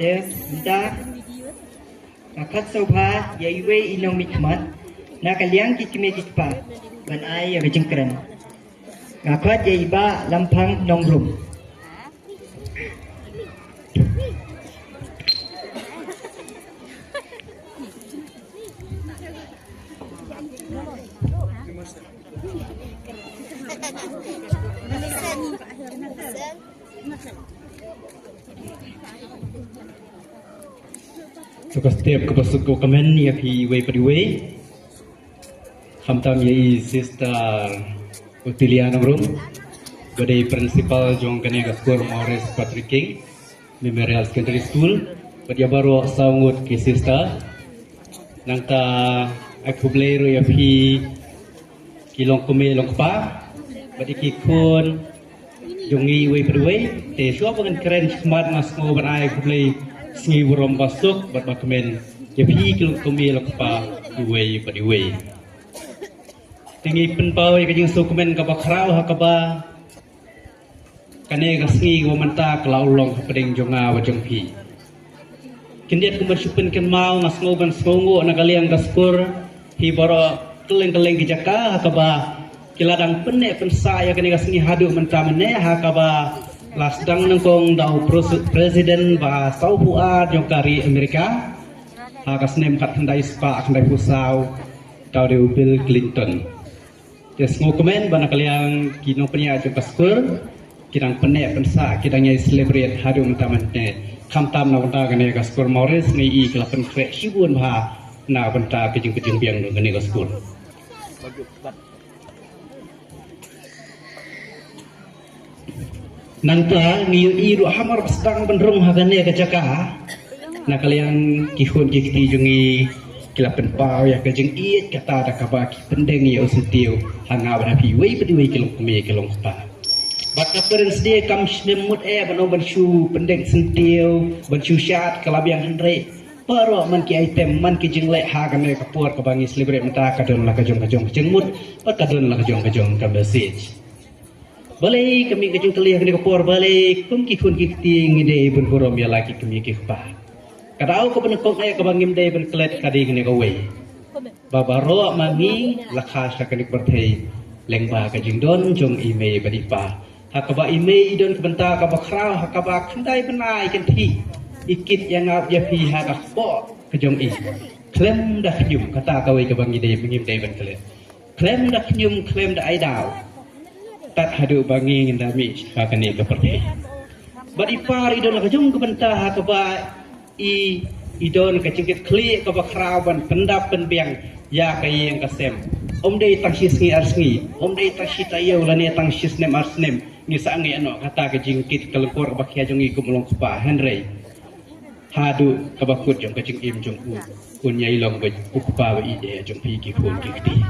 Yes, dah. Akat sopa yaiwe inong mikmat nakaliang kikime kikpa ban ay abijengkran. Akat yaiba lampang nongrum. Suka setiap kepasuk komen ya pi way padiway. Hamtam yai sister Utilia Nongrum, badai principal jong kene gaskor Morris Patrick King, Memorial Secondary School. Badia baru sangut ki sister. Nangta aku blero ya pi kilong kume long pa. Badi kikun jongi way padiway. Te shua pengen keren smart mas ngo berai aku blay. Sengi burom basuk buat bakamen jadi kilung kumi lakpa duwe padiwe tinggi penpau kajing sukumen kaba krau hakaba kane gasngi wamanta klaulong pedeng jonga wajong pi kindiat kumber supen ken mau ngasngogan sngongo nakaliang gaskur hi boro keleng-keleng ki jaka hakaba kiladang penne pensaya kane gasngi hadu mentamene hakaba lasdang nengkong dau presiden ba sau puat yang kari Amerika hakas nem kat handai spa handai pusau dau de Bill Clinton tes ngokomen bana kaliang kino penya jo kaskur kirang penne pensa kirangnya celebrate hadu mentamane kamtam na wanda gane kaskur Morris ni i kelapen krek sibun ba na benta kejing-kejing biang gane kaskur nangta ngiu iru hamar sedang benrung hagane kejaka nak kalian kihun kikti jungi kilapen pau ya kejeng iet kata ada kabaki pendeng ya usutiu hanga berapi wei pediwei kilong kumi kilong pa baka peren sedia kam shnemut bano banshu pendeng sentiu banshu syat kalabiang hendre paro man ki item man ki jingle hagane kapur kabangi celebrate mata kadon la kajong jengmut kadon la kajong ka message balai kami kejung kelih kini kapor balai kum kikun kikti ngide bun korom ya laki kami kikpa kadau ko penekok ay kabangim day bun klet kadi kini kawe babaro mami lakha sa kini bertei lengba kejung don jong ime badipa hakaba ime idon kebenta kabakrau hakaba kendai benai kenti ikit yang ngap ya pi hakakpo kejong i klem dah nyum kata kawe kabang ide mengim day bun klet klem dah nyum klem dah aidau tak hadu bangi ngindami hakane keperti badi par idon kajung kebentah hakaba i idon kecingkit kli kabakraban pendap penbiang ya kayeng kasem omdei tangsis ngi arsngi omdei tashita yau lani tangsis nem arsnem ni sangi ano kata kejingkit kelengkor bakia jongi kumulong kupa henry hadu kabakut jong kecing im jong kun nyai long ba kupa ba ide jong pi ki kun kikti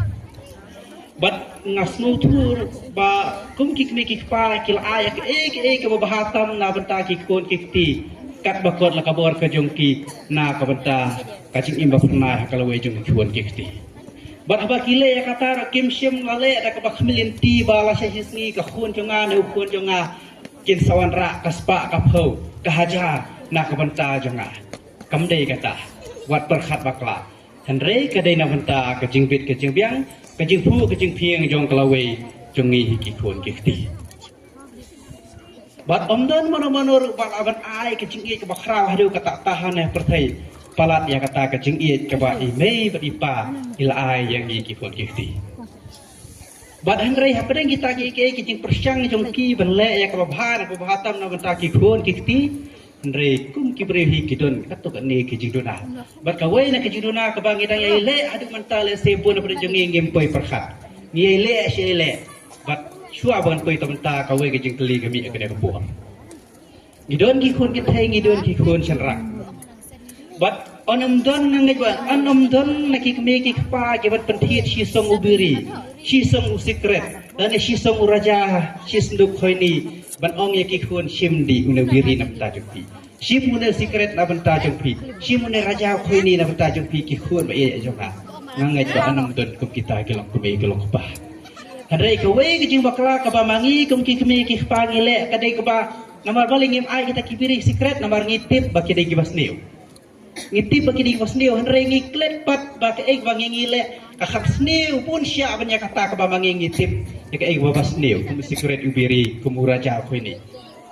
bat ngasnu tur ba kum kik me kik pa kil ayak ke bahatam na benta kik kon kikti kat bakot la kabor ka jongki na ka benta kacing imba pernah kalau we jong chuan kikti bat aba kile ya kata kim sim lale da ka bakmilin ti bala sesni ka khun jonga ne khun jonga kin sawan ra kaspa ka phau ka haja na ka benta jonga kamde kata wat perkhat bakla henre ka dei na benta ka jingbit ka jingbiang kejing pu kejing piang jong kalawe jongi hiki khon kikti bat omdan mano bat aban ai kejing i ke bakrau hadu kata tahan eh pertai palat ya kata kejing i ke ba ime badipa ila ai yang hiki khon kikti bat henrei hapedeng kita ki kejing persyang jongki benle ya ke babhan ke bahatam na benta ki khon kikti henrei kum ki brehi kidon katuk ne kejing dona bat kawai na kejing dona ke bangi dang ile adu mentale sebun pada jengi ngempoi perkhat ni ile shele bat shua ban poi tamta kawai kejing keli kami akene kapuang ngidon ki khon ki thai ngidon ki khon chanra bat onom don ngai ba onom don naki kami ki pa ke bat penthit shi song ubiri shi song secret dan shi song raja shi senduk khoini ban ong ye ki khon shim di unabiri namta jukti Simune secret na benta jong pi. Simune raja khoi ni na benta jong pi ki khun ba e jong ha. Ngangai ba anam don kum kita kilong kume kilong ba. Hadai ka we ki jing bakla ka ba mangi kum ki keme ki pangile kadai ka ba namar baling im ai kita kibiri secret namar ngitip ba ki dai ki basniu. Ngitip ba ki dai basniu hadai ngi klet pat ba ka ek ba ngile ka khap sniu pun sya banya kata ka ba mangi ngitip ya ka ek ba basniu kum secret ubiri kum raja khoi ni.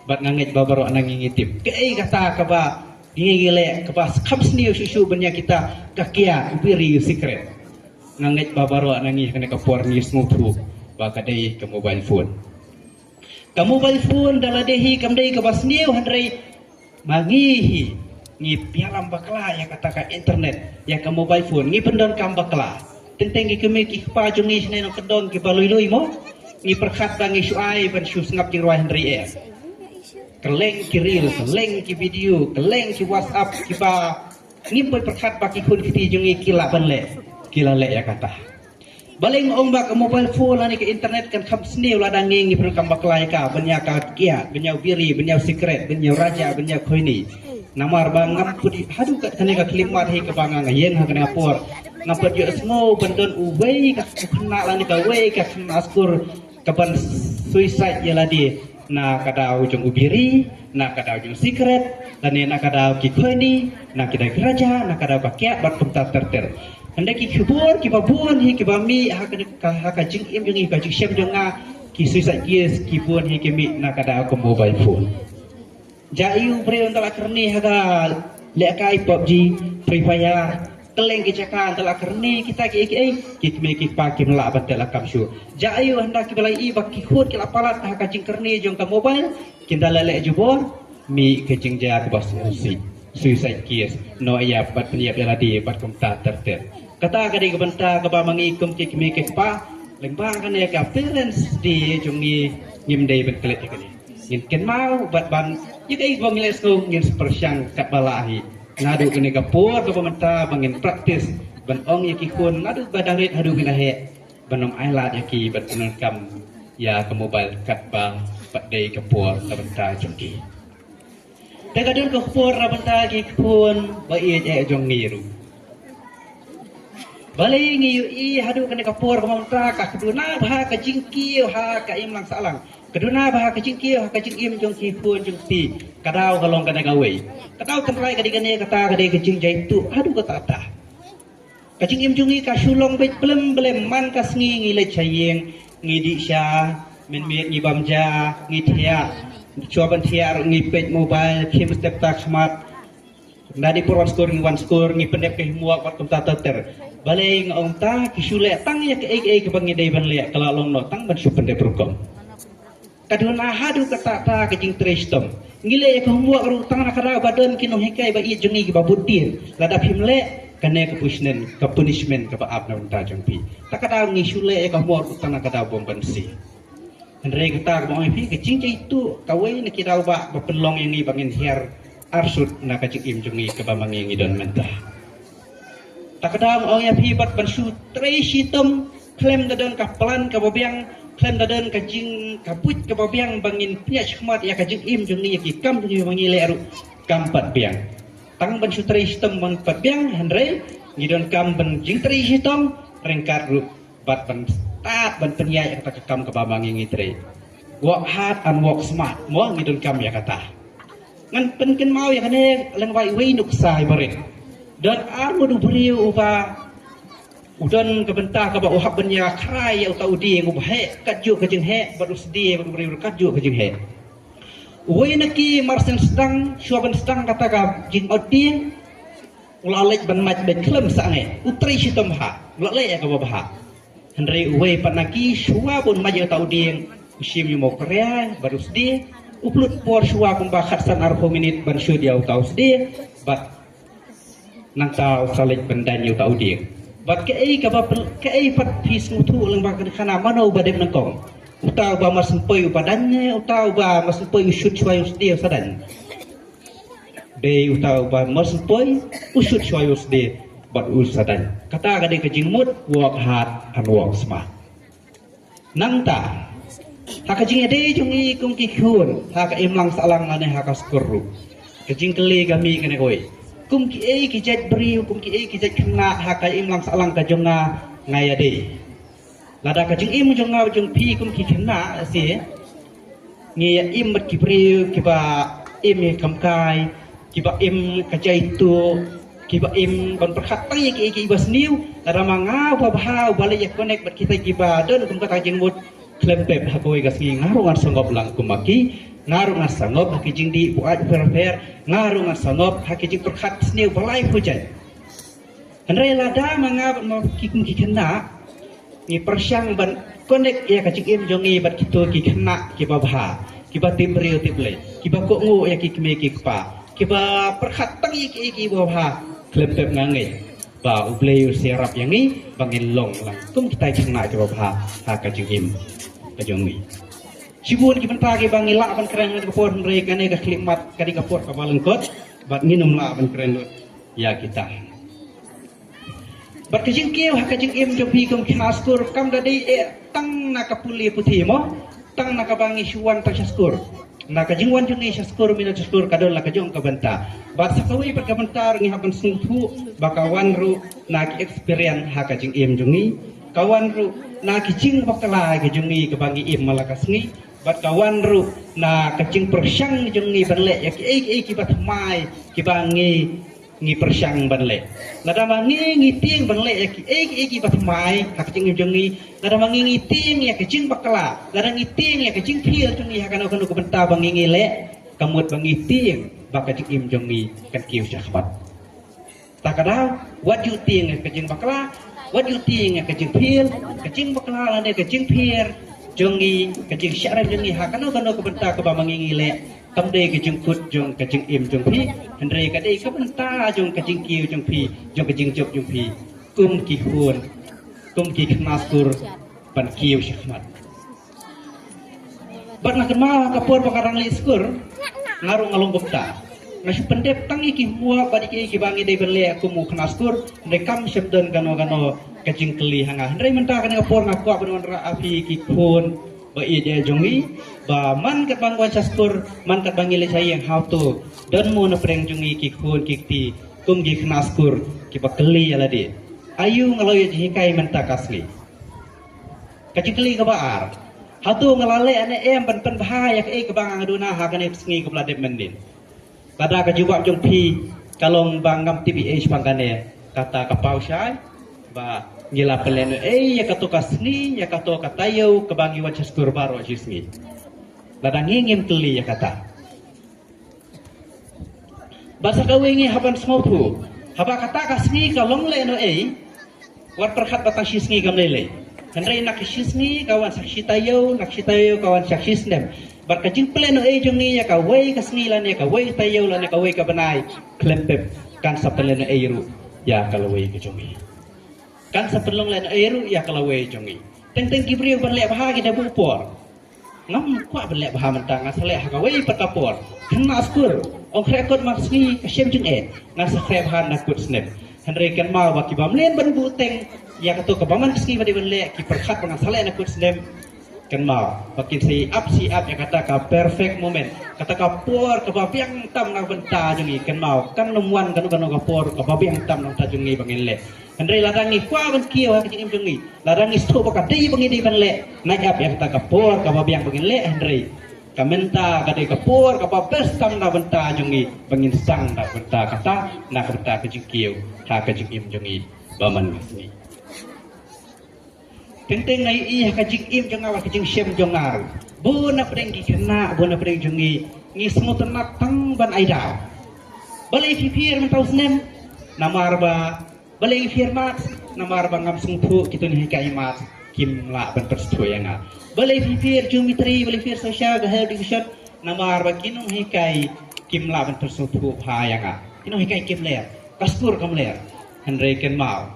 Bat ngangit babaro anang ngitip kei kata ka ba ngile ka ba kham sniu susu banya kita kakia ubiri secret ngangit babaro anang ngi kana ka por ni smutu ba kadai ka mobile phone dala dehi kam dai ka basniu handrai mangihi ngi pialam bakla ya kata ka internet ya ka mobile phone ngi pendon kam bakla tenteng ki kemi ki pa jungi sne no kedon ki balui mo ngi perkhat bangi suai ban su ngap ki roi handrai keleng ki reel, keleng ki video, keleng ki WhatsApp, ki ba ngipoy perkhat ba ki kun kiti jungi kila le ya kata. Baling ong ba ka mobile phone ani ke internet kan kham sniu la dangi ngi per kam baklai ka benya ka kia, benya biri, benya secret, benya raja, benya khoini. Namar ba ngap pudi hadu ka kane ka klimat he ka banga ngayen ha kana por. Ngapet yo smo benton uwei ka kena la ni ka wei ka kena askur ka ban suicide ya ladi. Na kadau jong ubiri, na kadau jong secret, dan na kadau ki khoini, na kadau raja, na kadau bakia bat kumta terter. Hendak ki khubur ki babun hi ki bami ha ka jing im jong ka jing syam jong nga ki suicide yes ki bun hi ki mi na kadau ko mobile phone. Jaiu bre untuk akrni ha ga le kai PUBG, Free Fire, keleng ki cakap telah kerni kita ki me ki pa ki mela ban telah kamsu jaiu hendak ki balai i bak ki khut ki lapalat ha ka jing kerni jong ka mobile kinda lele jubor mi ke jing ja ka bas si suicide kies no ya bat peniap ya ladi bat kumta terter kata ka di ka banta ka ba mangi kum ki me ki pa lembang kan ya ka parents di jong ni ngim dei ban klet ka ni ngin ken mau bat ban ye kai bang les ko ngin persyang kat balahi ngadu kini kapur ke pemerintah bangin praktis ban ong yaki kun ngadu badarit hadu binahe banom ailat yaki ban penangkam ya ke mobile kat bang padai kapur pemerintah jongki tegadun kapur pemerintah ki kun bai je jong ngiru balai ngiu i hadu kini kapur pemerintah ka keduna bah ka jingki ha ka imlang salang keduna bah ka jingki ha ka jingim jong ki kun jong ti kadau kalong kana gawe kadau kentrai kadigane kata kadai kecing jaitu aduh kata ta kacing im jungi ka sulong bet belem man ka sngi ngile chayeng ngidi sya men ngi bamja ngi thia coban thia ngi pet mobile kim step tak smart nadi por skor ngi wan skor ngi pendep ke muak wat kumta ter balai ngong ta ki sule tang ya ke ke bangi dei ban le kala long no tang ban su pendep rukom kaduna hadu kata ta kecing tristom ngile ya kahumwa ru tang na kada badan kino hekai ba i jungi ki babutir lada phimle kane ka punishment ka baap na unta jangpi takada ngi shule ya kahumwa ru tang na kada bom bansi andre kata mo pi kecing itu kawai na kidau ba bapelong yang ni bangin hiar arsut na kacing im jungi ka bamangi ngi don mentah takada mo ya pi bat bansu tristom klem dadan ka plan ka babiang klem dadan kajing kaput ke babiang bangin pia chmat ya kajing im jung ni ki kam jung mangi le aru kam pat biang tang ban sutri sistem ban pat biang handre ngidon kam ban jing tri sistem rengkar ru bat ban tat ban penya ya kata kam ke babangi ngitre work hard and work smart mo ngidon kam ya kata ngan penken mau ya kane leng wai wei nuk sai bare dan armu du beriu uba udan kebentah ka ba uhab benya krai ya utau di ngub he kaju kajing he baru sedih baru beri kaju kajing he wei naki marsen sedang syuaban sedang kata ka jing odi ulalek ban mat ben klem sange utri sitom ha ulalek ya ka ba henry wei panaki syuabun maju utau di usim mo korea baru sedih uplut por syua pun ba khatsan arpo minit ban syu dia utau sedih bat nang tau salek bendan utau di bat kei ka ba kei pat pis mutu lang ba kana mano ba dem nangkong utau ba masempoi upadannya utau ba masempoi usut suai usdi sadan de utau ba masempoi usut suai usdi bat usadan kata gade kajing mut work hard and work smart nang ta hakajing ade jungi kung ki khun haka imlang salang ane haka skurru kejing keli kami kena koi kum ki kijat beri kum ki kijat kena hakai im lang salang ka jonga ngaya de lada kejing im jonga jong pi kum ki kena si ngi im mat ki beri ki ba im kam kai ki ba im kajai tu ki ba im kon perkhat tang ki bas niu lada manga ba ba balik ya connect bat kita ki ba don kum ka jing mut klempep hakoi gasngi ngarungan sangop lang kumaki ngarungan sangop hakijing di buat fair ngarungan sangop hakijing perkhat sniu balai hujan henrai lada mangap mau kikum kikena ni persyang ban konek ya kajing im jongi bat kitu kikena kibabha kiba timbriu tible kiba ko ngu ya kikme kikpa kiba perkhat tangi ki babha klempep ngangai ba ubleu serap yang ni bangin long lang kum kita kena kibabha hakajing im kajongi sibun ki pagi bangi la ban keren ngat kapor mereka ne ka klimat kadi kapor ka balengkot bat nginum la ban keren ya kita bat kajing keu ha kajing im jopi kum kinaskur kam dadi tang na kapuli putih mo tang na kabangi suwan ta saskur na kajing wan jungi saskur mina saskur kadol la kajong ka banta bat sakawi pat ka bentar ngi haban sungtu bakawan ru na ki experience ha kajing im jungi kawan ru na kicing bakala kejungi kebangi im malakasngi bat kawan ru na kecing persyang jungi banle ya ki bat mai kibangi ngi persyang banle lada mangi ngi ting banle ya ki bat mai kacing jungi lada mangi ngi ting ya kecing bakala lada ngi ting ya kecing phil jungi hakano kanu kubenta bangi ngi le kamut bangi ting bakacing im jungi kan kiu syahbat takadau what you think kecing bakala what you think kecing phil kecing bakala lade kecing phir jongi kecing syarab jongi hakano kano kebenta ke bamangi le kamde kecing kut jong kecing im jong pi hendrei kadai kebenta jong kecing kiu jong pi jong kecing jok jong pi kum ki hun kum ki knaskur pan kiu syahmat bat nak kenal kapur pakarang li skur ngarung ngalung bukta nasi pendep tangi ki huwa badi ki bangi de berle aku mu knaskur rekam syabdan gano kecing keli hanga hendrai mentah kan kapor ngaku benon ra api ki kun ba ide jongi ba man kat bangwan saskur man kat bangi le sayang how to dan mu na preng jongi ki kun ki ti kum gi knaskur ki ba keli ala de ayu ngaloy ji kai mentah kasli kecing keli ka baar hatu ngalale ane em pen bahaya ke bang aduna ha kan sengi ke bladem mendin pada ka jubak jong pi kalong bangam TPH pangkane kata kapau syai ba ngila peleno ya kato kasni ya kato katayo kebangi wan saskur baro jisni ladang ngingim teli ya kata basa kawingi haban smopu haba kata kasni kalong leno war perkhat batang sisni gamlele hendrai nak sisni kawan saksitayo kawan saksisnem bar kajing pleno jongi ya kawai kasni lan ya kawai tayo lan ya kawai kabanai klempep kan sapeleno ru ya kalawai kejongi kan sapelong lan ru ya kalawai jongi teng kibriu berlek bahagi da bupor ngam kwa berlek bah mentang asale kawai patapor kena askur ong rekod maksni kasyem jeng ngasa krebhan nakut snep hendrai kan mau baki bamlen ban buteng ya kato kebaman ski badi berlek ki perkhat pengasale nakut snep kan mau makin si up ya kata ka perfect moment kata ka por ka babiang tam na benta jungi kan mau kan numuan kan ka por ka babiang tam na jungi bangile hendrai ladangi kwa ban kieu ha kecing jungi ladangi sto ka dei bangi dei banle naik up ya kata ka por ka babiang bangile hendrai ka menta ka dei ka por ka babes tam na benta jungi bangin sang na benta kata na benta kecing kieu ha kecing jungi baman ni Tenteng ngai iya kajing im jonga wa kajing syem jongar. Bona preng ki kena, bona preng jongi ngi semut tenat tang ban aida. Balai fifir mentau snem namar ba balai firmat namar ba ngam sungpu kitu ni kai mat kim la ban perstu yanga. Balai fifir jumitri balai fir sosial gahel division namar ba kinung hikai kim la ban perstu ha yanga. Kinung hikai kim ler. Kastur kam ler. Henry ken mau.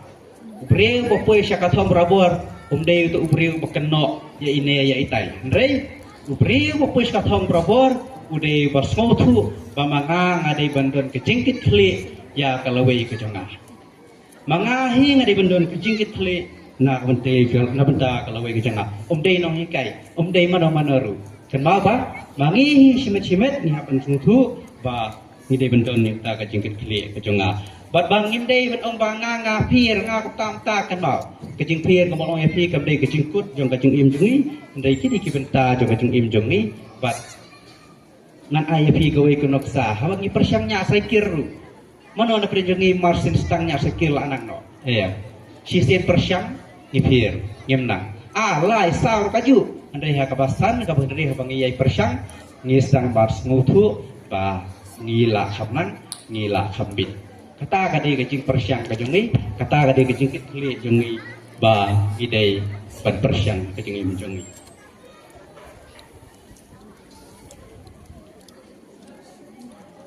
Breu bopoi syakathom rabor umdei tu ubriu bakeno ya ine ya itai ndrei ubriu bopoi syakathom rabor udei barsmotu bamanga ngadei bandon kejingkit kli ya kalawei kejonga mangahi ngadei bandon kejingkit kli na bente na benta kalawei kejonga umdei no hikai umdei mano manoru ken mau ba mangihi simet-simet ni hapan sungtu ba ni dei bendon ni ta ka jing kle ka jonga bat bang ngim dei ben ong bang nga phir nga ka tam ta kan ma ka jing phir ka mong phir ka dei ka jing kut jong ka jing im jung ni dei ki di ki benta jong ka jing im jung ni bat nan ai phir ka we ko nok sa ha ngi persyang nya sai kiru mano na pre jong ni marsin stang nya sai kir la anak no ya si sen persyang ni phir ngem na lai sao ka ju andai ha ka basan ka bendri ha bangi ai persyang ngi sang bars ngutu ba ngila khamnan ngila khambit kata kadi ke jing persyang ka jungi kata kadi ke jing kle jungi ba idai ban persyang ka jungi jungi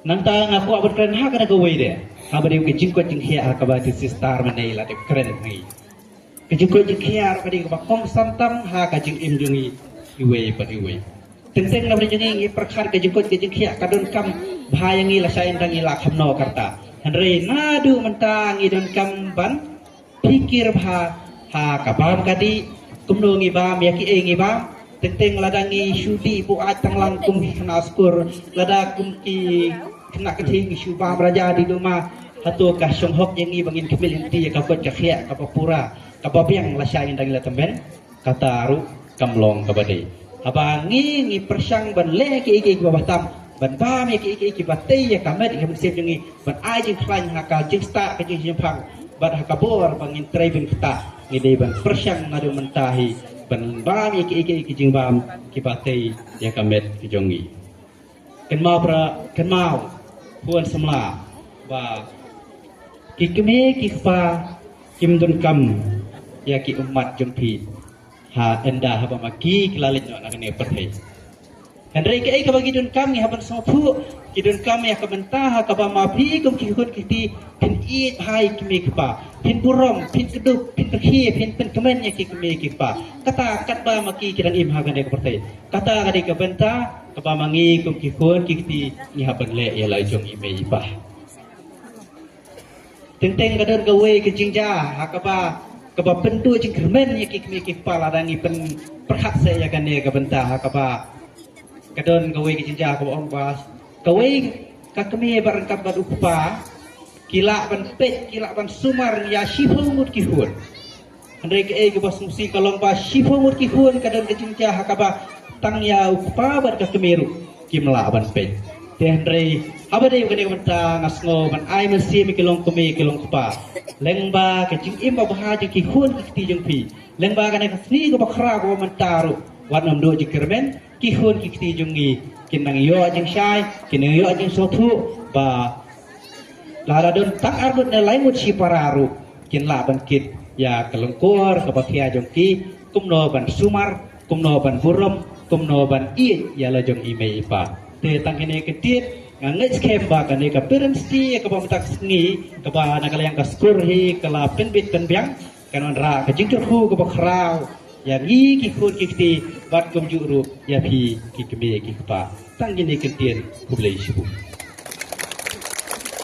nanta ngaku abot keren ha kana go we de ha bari ke jing ko jing hia ka ba ti star manai la de keren ngai ke jing ko jing hia ka di ka kong santam ha ka jing im jungi iwe pa iwe tenteng na bari jungi perkhar ke jing ko ke jing hia ka don kam bahayangi la sain rangi la khamno karta Henry nadu mentang idon kamban pikir bha ha kabam kadi kumno ngi bam yaki ngi bam tenteng ladangi syudi bu atang langkum kena skur lada kumki kena keting syu bam raja di rumah hatu ka songhok yang ngi bangin kemil inti ka kot ka khia ka papura ka babiang la sain rangi la temben kata ru kamlong ka bade abangi ngi persyang ban le ki ki babatam ban ba mi ki batai ya kamet ya mesti jengi ban ai jing klan hakal jing sta ke jing phang ban hakabor bangin traven kita ngide ban persyang ngadu mentahi ban ba mi ki jing bam ki batai ya kamet ki jongi ken mau puan semla ba ki keme ki pa kim dun kam ya ki umat jompi ha enda ha ba maki kilalit no na ne perhe Henry ke ka bagi dun kami haban sopu kidun kami ka bentah ka ba mapi kum ki hut kiti pin it hai kimi pa pin burom pin keduk pin terhi pin kemen ya ki kimi ki pa kata kat ba maki kiran im ha gane ka pertai kata kadi ka bentah ka ba mangi kum ki hut kiti ni haban le ya lai jong ime pa tenteng kadon ka we ke jingja ha ka ba pentu jing kemen ya ki kimi ki pa ladangi pen perhak saya gane ka bentah ha ka ba kadon gawe ke jinja ko ong bas gawe ka kemi barangkap bad upa kila ban pet kila ban sumar ya shifu mut ki hun andre ke bas musi kalong ba shifu mut ki hun kadon ke jinja hakaba tang ya upa bad ka kemiru kimla ban pet te andre abade ke ne mata ngasngo ban ai mesti mi kilong kemi kilong upa lengba ke jing im ba ha ki hun ki ti jong pi lengba ka ne kasni ko bakra ko mantaru warnam do jikermen ki hun ki ti jungi kinang yo jing shai kinang yo jing sotu ba lara don tak arbut na laimut si pararu kin la ban kit ya kelengkor ka bakia jongki kumno ban sumar kumno ban burom kumno ban i ya la jong ime ipa te tangene ketit ngangets kemba kan ka perensti ka pamatak sngi ka ba nagalayang ka skurhi kala penbit penbyang kanon ra ka jingtur hu ka bakrau ya ni ki khun ki ti bat kum ju ru ya phi ki keme ki pa tang ni ke tien ku blei sibu